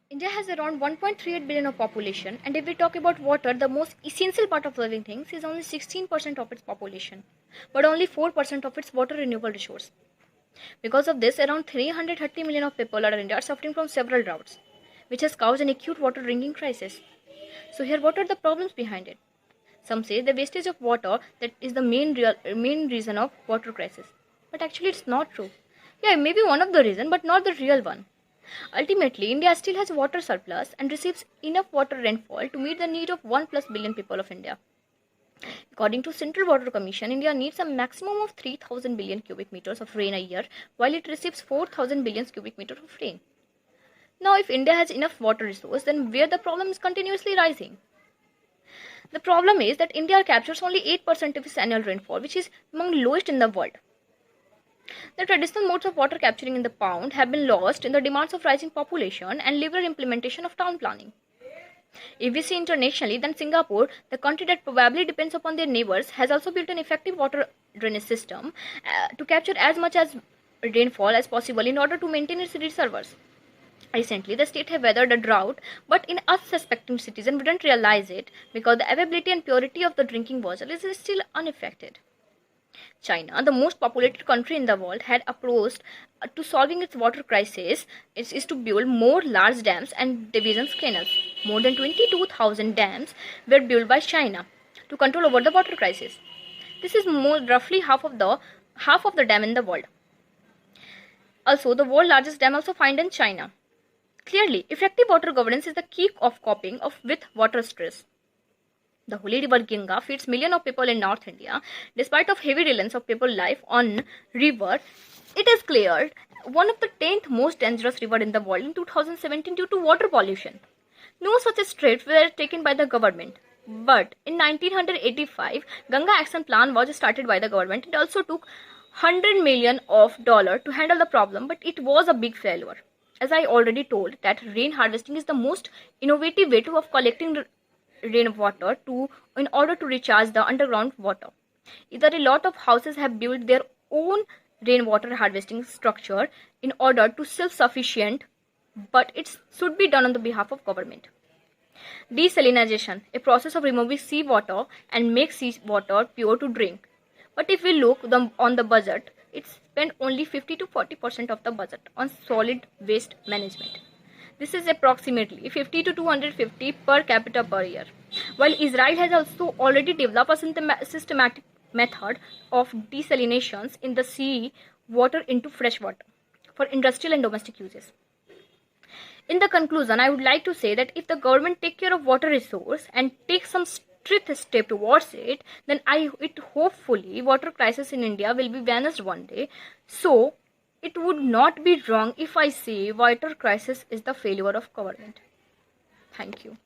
India has around 1.38 billion of population, and if we talk about water, the most essential part of living things, is only 16% of its population, but only 4% of its water renewable resource. Because of this, around 330 million of people in India are suffering from several droughts, which has caused an acute water drinking crisis. So here, what are the problems behind it? Some say the wastage of water that is the main reason of water crisis, but actually it's not true. Yeah, it may be one of the reason, but not the real one. Ultimately, India still has water surplus and receives enough water rainfall to meet the need of 1+ billion people of India. According to Central Water Commission, India needs a maximum of 3,000 billion cubic meters of rain a year, while it receives 4,000 billion cubic meters of rain. Now, if India has enough water resource, then where the problem is continuously rising? The problem is that India captures only 8% of its annual rainfall, which is among lowest in the world. The traditional modes of water capturing in the pound have been lost in the demands of rising population and liberal implementation of town planning. If we see internationally, then Singapore, the country that probably depends upon their neighbors, has also built an effective water drainage system to capture as much as rainfall as possible in order to maintain its reservoirs. Recently, the state have weathered a drought, but in unsuspecting citizens wouldn't realize it because the availability and purity of the drinking water is still unaffected. China, the most populated country in the world, had approached to solving its water crisis is to build more large dams and diversion canals. More than 22,000 dams were built by China to control over the water crisis. This is roughly half of the dam in the world. Also, the world's largest dam also found in China. Clearly, effective water governance is the key of coping with water stress. The holy river Ganga feeds millions of people in North India. Despite of heavy reliance of people's life on river, it is cleared one of the 10th most dangerous river in the world in 2017 due to water pollution. No such steps were taken by the government. But in 1985, Ganga Action Plan was started by the government. It also took $100 million to handle the problem, but it was a big failure. As I already told, that rain harvesting is the most innovative way of collecting rainwater in order to recharge the underground water. Either a lot of houses have built their own rainwater harvesting structure in order to self-sufficient, but it should be done on the behalf of government. Desalination, a process of removing seawater and make seawater pure to drink. But if we look on the budget, it spent only 50 to 40% of the budget on solid waste management. This is approximately 50 to 250 per capita per year. While Israel has also already developed a systematic method of desalinations in the sea water into fresh water for industrial and domestic uses. In the conclusion, I would like to say that if the government take care of water resource and take some strict step towards it, then hopefully water crisis in India will be vanished one day. So it would not be wrong if I say water crisis is the failure of government. Thank you.